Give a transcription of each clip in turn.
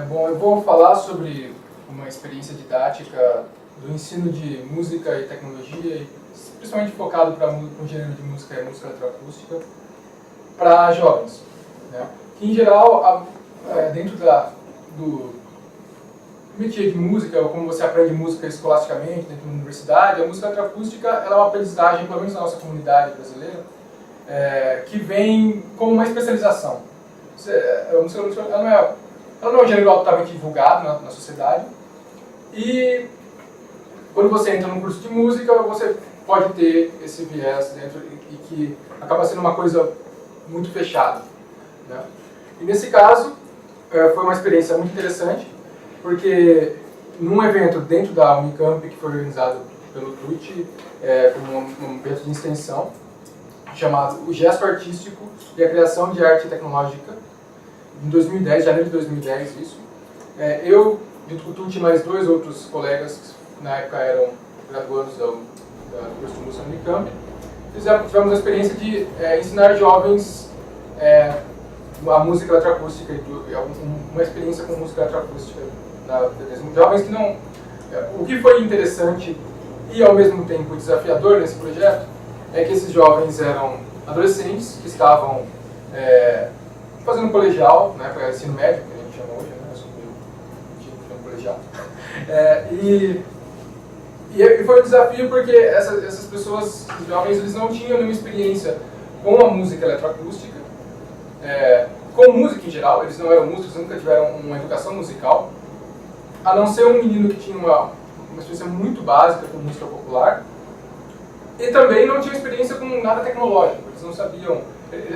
Bom, eu vou falar sobre uma experiência didática do ensino de música e tecnologia, principalmente focado para o gênero de música e música eletroacústica, para jovens. Né? Que, em geral, dentro do métier de música, ou como você aprende música escolasticamente dentro da universidade, a música eletroacústica ela é uma aprendizagem, pelo menos na nossa comunidade brasileira, que vem como uma especialização. A música eletroacústica ela não é um gênero altamente divulgado na sociedade, e quando você entra num curso de música, você pode ter esse viés dentro e que acaba sendo uma coisa muito fechada. Né? E nesse caso, foi uma experiência muito interessante, porque num evento dentro da Unicamp, que foi organizado pelo TUT, como um evento de extensão, chamado O Gesto Artístico e a Criação de Arte Tecnológica, em 2010, janeiro de 2010, isso. Eu, junto com o TUT, mais dois outros colegas, que na época eram graduandos do curso de música da Unicamp, tivemos a experiência de ensinar jovens a música eletroacústica, uma experiência com música eletroacústica. Jovens que não... O que foi interessante e ao mesmo tempo desafiador nesse projeto é que esses jovens eram adolescentes que estavam fazendo colegial, né, para ensino médio, que a gente chama hoje, né, eu sou meio colegial. E foi um desafio porque essas pessoas, os jovens, eles não tinham nenhuma experiência com a música eletroacústica, com música em geral, eles não eram músicos, nunca tiveram uma educação musical, a não ser um menino que tinha uma experiência muito básica com música popular, e também não tinha experiência com nada tecnológico, eles não sabiam.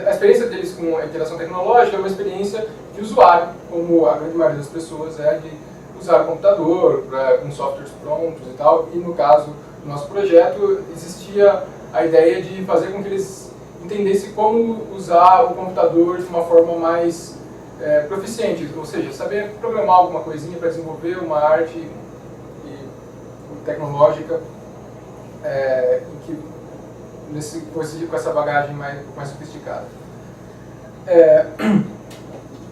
A experiência deles com a interação tecnológica é uma experiência de usuário, como a grande maioria das pessoas de usar o computador com softwares prontos e tal, e no caso do nosso projeto existia a ideia de fazer com que eles entendessem como usar o computador de uma forma mais proficiente, ou seja, saber programar alguma coisinha para desenvolver uma arte tecnológica com essa bagagem mais sofisticada.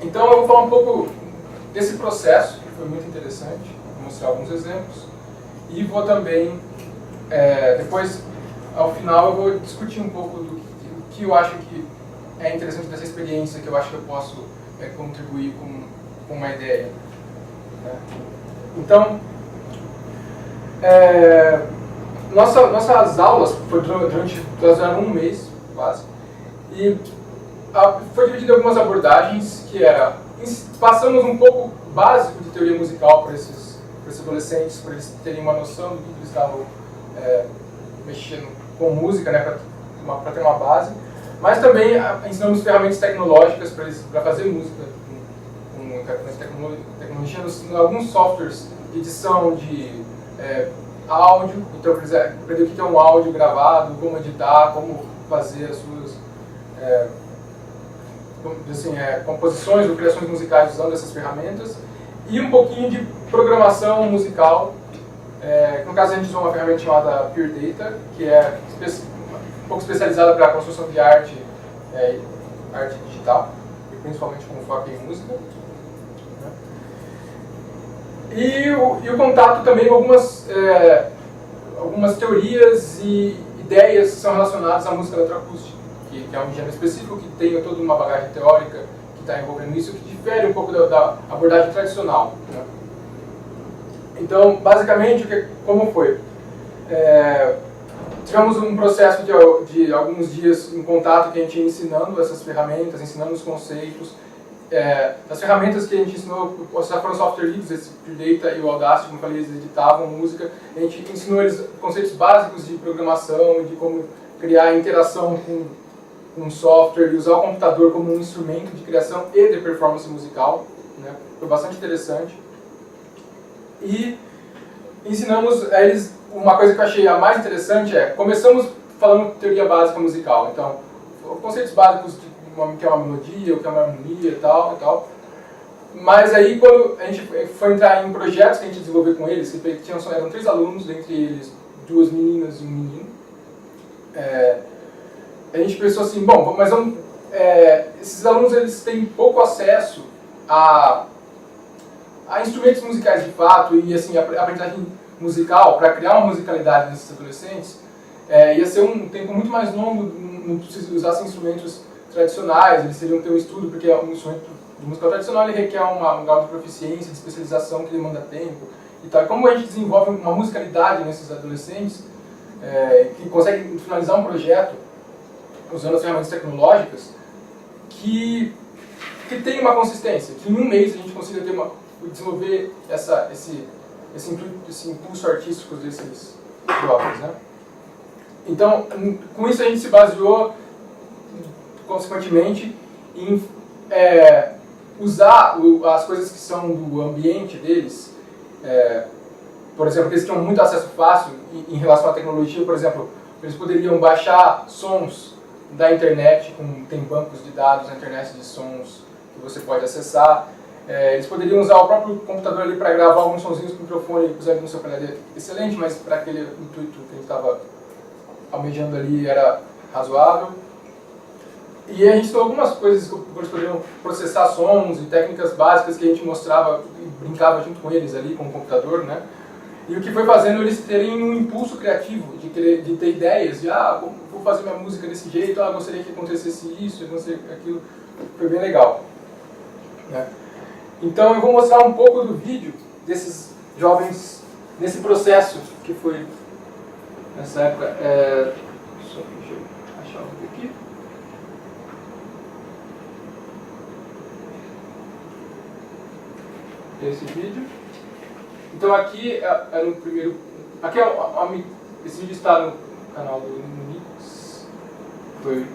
Então eu vou falar um pouco desse processo, que foi muito interessante, vou mostrar alguns exemplos, e vou também, depois, ao final, eu vou discutir um pouco do que eu acho que é interessante dessa experiência, que eu acho que eu posso contribuir com uma ideia. Então, nossas aulas duraram um mês, quase, e foi dividido em algumas abordagens, que era, passamos um pouco básico de teoria musical para esses adolescentes, para eles terem uma noção do que eles estavam mexendo com música, né, para ter uma base, mas também ensinamos ferramentas tecnológicas para fazer música com tecnologia, alguns softwares de edição de áudio, então para eles aprender o que é um áudio gravado, como editar, como fazer as suas composições ou criações musicais usando essas ferramentas, e um pouquinho de programação musical, que no caso a gente usou uma ferramenta chamada Pure Data, que é um pouco especializada para a construção de arte digital, e principalmente com foco em música. E o contato também com algumas teorias e ideias que são relacionadas à música eletroacústica, que é um gênero específico que tem toda uma bagagem teórica que está envolvendo isso, que difere um pouco da abordagem tradicional. Né? Então, basicamente, como foi? Tivemos um processo de alguns dias em contato que a gente ia ensinando essas ferramentas, ensinando os conceitos. As ferramentas que a gente ensinou foram software livres, esse Pure Data e o Audacity, como eu falei, eles editavam música. A gente ensinou eles conceitos básicos de programação, de como criar interação com software e usar o computador como um instrumento de criação e de performance musical. Né? Foi bastante interessante. E ensinamos a eles, uma coisa que eu achei a mais interessante começamos falando teoria básica musical. Então, conceitos básicos de o que é uma melodia, o que é uma harmonia e tal. Mas aí, quando a gente foi entrar em projetos que a gente desenvolveu com eles, eram 3 alunos, dentre eles 2 meninas e um menino, a gente pensou assim, bom, mas esses alunos eles têm pouco acesso a a instrumentos musicais de fato e assim, a aprendizagem musical, para criar uma musicalidade nesses adolescentes, ia ser um tempo muito mais longo, não precisa usar instrumentos tradicionais, eles teriam que ter um estudo, porque um instrumento de música tradicional ele requer um grau de proficiência, de especialização que demanda tempo e tal. E como a gente desenvolve uma musicalidade nesses adolescentes, que consegue finalizar um projeto usando as ferramentas tecnológicas, que tem uma consistência, que em um mês a gente consiga desenvolver esse impulso artístico desses jovens, né? Então, com isso a gente se baseou, consequentemente, em usar as coisas que são do ambiente deles. Por exemplo, eles tinham muito acesso fácil em relação à tecnologia. Por exemplo, eles poderiam baixar sons da internet, tem bancos de dados na internet de sons que você pode acessar. Eles poderiam usar o próprio computador ali para gravar alguns sonzinhos com o microfone, por exemplo, no seu painel excelente, mas para aquele intuito que a gente estava almejando ali era razoável. E a gente tem algumas coisas que eles poderiam processar sons e técnicas básicas que a gente mostrava e brincava junto com eles ali, com o computador, né? E o que foi fazendo eles terem um impulso criativo, de ter ideias, de vou fazer minha música desse jeito, gostaria que acontecesse isso, gostaria que aquilo. Foi bem legal, né? Então eu vou mostrar um pouco do vídeo desses jovens nesse processo que foi nessa época. Deixa eu achar um vídeo aqui. Esse vídeo. Então aqui é no primeiro. Aqui esse vídeo está no canal do Unix. Foi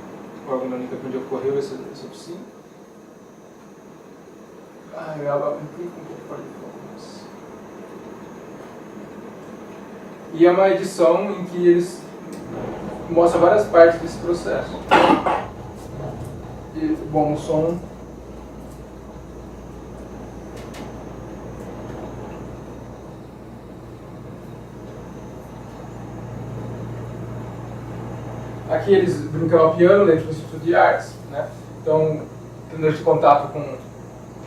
o órgão da Unica onde ocorreu essa oficina. Eu amplifico um pouco fora de foco. E é uma edição em que eles mostram várias partes desse processo. Bom, o som. Aqui eles brincam ao piano dentro do Instituto de Artes, né? Então, tendo esse contato com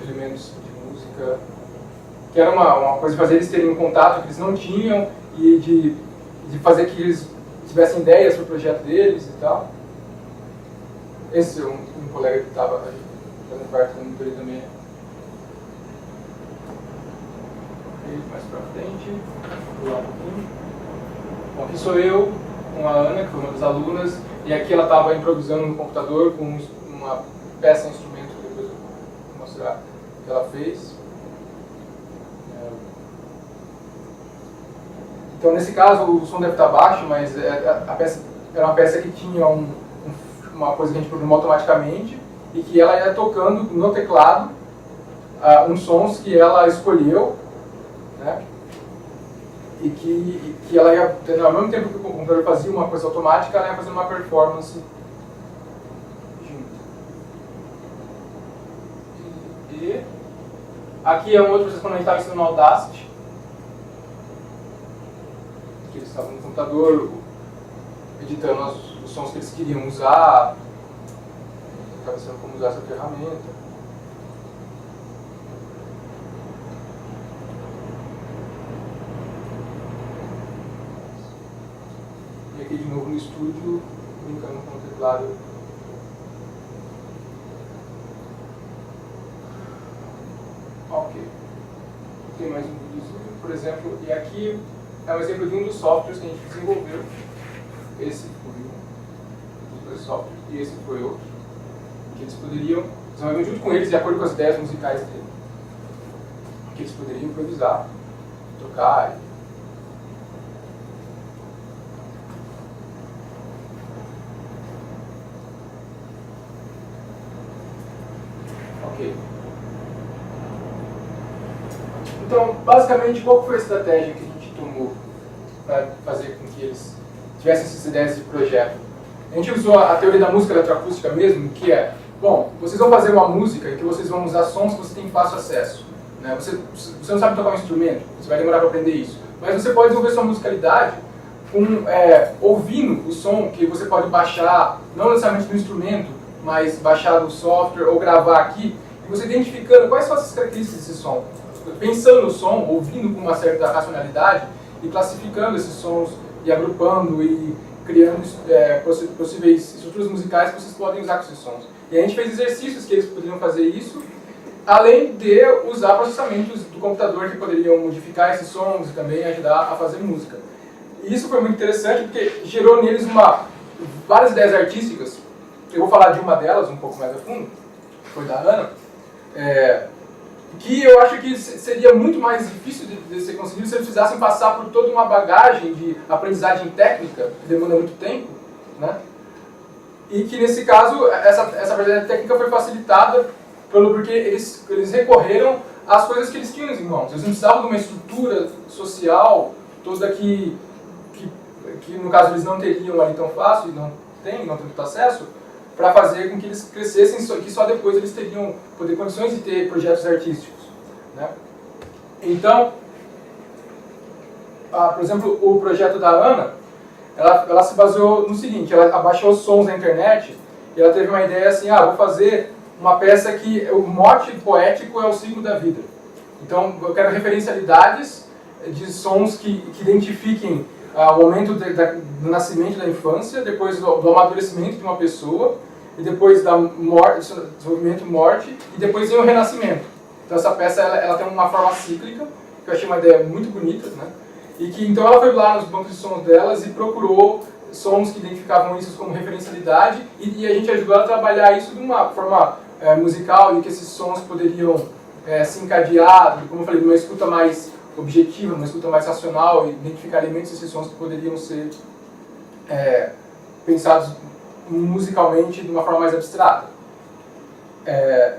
elementos de música, que era uma coisa de fazer eles terem um contato que eles não tinham e de fazer que eles tivessem ideias para o projeto deles e tal. Esse é um colega que estava fazendo parte da monitoria também. E mais para frente, vou lá um pouquinho. Bom, aqui sou eu, com a Ana, que foi uma das alunas, e aqui ela estava improvisando no computador com uma peça, instrumento, que depois eu vou mostrar o que ela fez. Então, nesse caso, o som deve estar baixo, mas a peça era uma peça que tinha uma coisa que a gente programou automaticamente e que ela ia tocando no teclado uns sons que ela escolheu, né? E que ela ia, ao mesmo tempo que o computador fazia uma coisa automática, ela ia fazendo uma performance junto. E aqui é um outro processo quando a gente estava ensinando no Audacity, que eles estavam no computador editando os sons que eles queriam usar, estava ensinando como usar essa ferramenta. Aqui de novo no estúdio, brincando com o teclado. Ok. Tem mais um videozinho, por exemplo, e aqui é um exemplo de um dos softwares que a gente desenvolveu. Esse foi um dos dois softwares e esse foi outro. Que eles poderiam desenvolver junto com eles, de acordo com as ideias musicais dele. Que eles poderiam improvisar, tocar. Então, basicamente, qual foi a estratégia que a gente tomou para fazer com que eles tivessem essas ideias de projeto? A gente usou a teoria da música eletroacústica mesmo, que é, bom, vocês vão fazer uma música em que vocês vão usar sons que você tem fácil acesso. Né? Você não sabe tocar um instrumento, você vai demorar para aprender isso. Mas você pode desenvolver sua musicalidade ouvindo o som que você pode baixar, não necessariamente do instrumento, mas baixar do software ou gravar aqui, e você identificando quais são as características desse som. pensando no som, ouvindo com uma certa racionalidade e classificando esses sons e agrupando e criando possíveis estruturas musicais que vocês podem usar com esses sons. E a gente fez exercícios que eles poderiam fazer isso, além de usar processamentos do computador que poderiam modificar esses sons e também ajudar a fazer música. E isso foi muito interessante porque gerou neles várias ideias artísticas. Eu vou falar de uma delas um pouco mais a fundo, que foi da Ana, que eu acho que seria muito mais difícil de ser conseguido se eles precisassem passar por toda uma bagagem de aprendizagem técnica, que demanda muito tempo, né? E que nesse caso, essa aprendizagem técnica foi facilitada porque eles recorreram às coisas que eles tinham em mãos. Eles não precisavam de uma estrutura social toda que no caso eles não teriam ali tão fácil, não têm tanto acesso, para fazer com que eles crescessem, que só depois eles teriam condições de ter projetos artísticos, né? Então, por exemplo, o projeto da Ana, ela se baseou no seguinte: ela abaixou os sons na internet e ela teve uma ideia assim, vou fazer uma peça que o mote poético é o ciclo da vida. Então, eu quero referencialidades de sons que identifiquem o momento do nascimento da infância, depois do amadurecimento de uma pessoa, e depois da morte, desenvolvimento, morte, e depois vem o renascimento. Então essa peça ela tem uma forma cíclica, que eu achei uma ideia muito bonita, né? E que então ela foi lá nos bancos de sons delas e procurou sons que identificavam isso como referencialidade, e a gente ajudou ela a trabalhar isso de uma forma musical, e que esses sons poderiam se encadear, como eu falei, de uma escuta mais objetiva, uma escuta mais racional, e identificar elementos desses sons que poderiam ser pensados musicalmente de uma forma mais abstrata.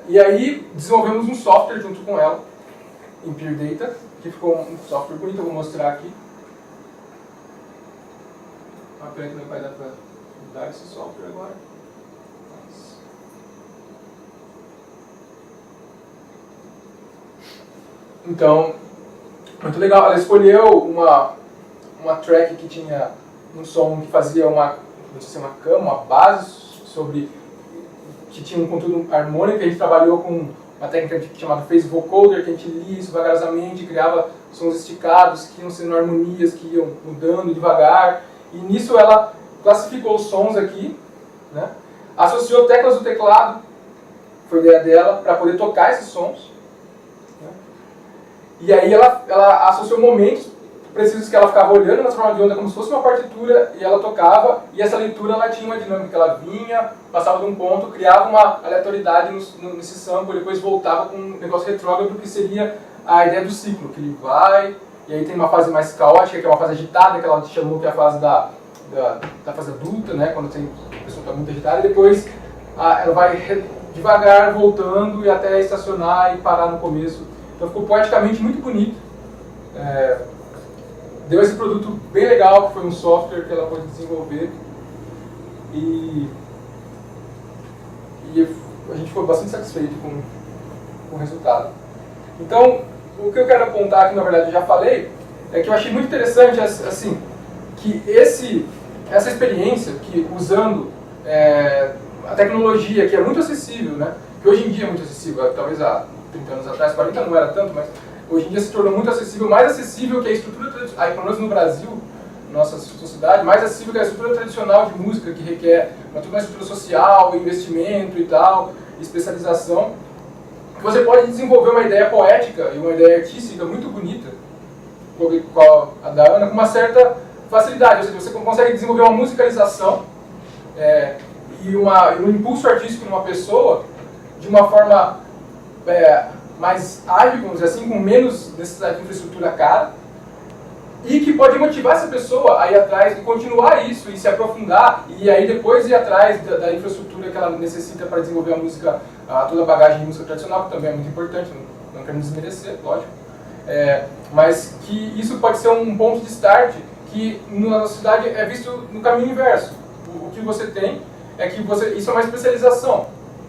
E aí desenvolvemos um software junto com ela, Impure Data, que ficou um software bonito, eu vou mostrar aqui. Uma pena que não vai dar para dar esse software agora. Então, muito legal. Ela escolheu uma track que tinha um som que fazia não sei se é uma cama, uma base, que tinha um conteúdo harmônico. A gente trabalhou com uma técnica chamada phase vocoder, que a gente lia isso vagarosamente, criava sons esticados, que iam sendo harmonias, que iam mudando devagar. E nisso ela classificou os sons aqui, né? Associou teclas do teclado, foi a ideia dela, para poder tocar esses sons. E aí ela associou momentos precisos que ela ficava olhando na forma de onda como se fosse uma partitura, e ela tocava, e essa leitura ela tinha uma dinâmica, ela vinha, passava de um ponto, criava uma aleatoriedade nesse sample, e depois voltava com um negócio retrógrado, que seria a ideia do ciclo, que ele vai, e aí tem uma fase mais caótica, que é uma fase agitada, que ela chamou que é a fase da fase adulta, né, quando a pessoa está muito agitada, e depois ela vai devagar voltando e até estacionar e parar no começo. Então ficou poeticamente muito bonito. Deu esse produto bem legal, que foi um software que ela pôde desenvolver. E a gente ficou bastante satisfeito com o resultado. Então, o que eu quero apontar, que na verdade eu já falei, é que eu achei muito interessante assim, que essa experiência, que usando a tecnologia, que é muito acessível, né? Que hoje em dia é muito acessível, talvez há 30 anos atrás, 40 não era tanto, mas hoje em dia se tornou muito acessível, mais acessível que a estrutura tradicional, pelo menos no Brasil, nossa sociedade, mais acessível que a estrutura tradicional de música, que requer uma estrutura social, investimento e tal, especialização. Você pode desenvolver uma ideia poética e uma ideia artística muito bonita, como a da Ana, com uma certa facilidade, ou seja, você consegue desenvolver uma musicalização e um impulso artístico numa pessoa de uma forma mais ágil, vamos dizer assim, com menos necessidade de infraestrutura cara, e que pode motivar essa pessoa a ir atrás e continuar isso, e se aprofundar, e aí depois ir atrás da infraestrutura que ela necessita para desenvolver a música, toda a bagagem de música tradicional, que também é muito importante, não queremos desmerecer, lógico, mas que isso pode ser um ponto de start que na sociedade é visto no caminho inverso. O que você tem é que isso é uma especialização,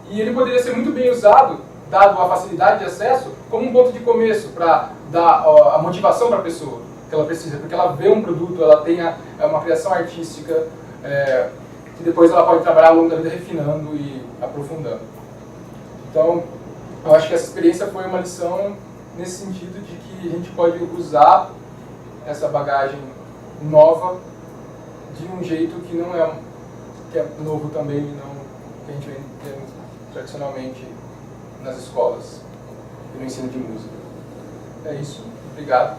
e ele poderia ser muito bem usado, dado a facilidade de acesso, como um ponto de começo para dar a motivação para a pessoa que ela precisa, porque ela vê um produto, ela tem uma criação artística que depois ela pode trabalhar ao longo da vida refinando e aprofundando. Então, eu acho que essa experiência foi uma lição nesse sentido de que a gente pode usar essa bagagem nova de um jeito que não é, que é novo também, e não que a gente vem tendo tradicionalmente nas escolas e no ensino de música. É isso. Obrigado.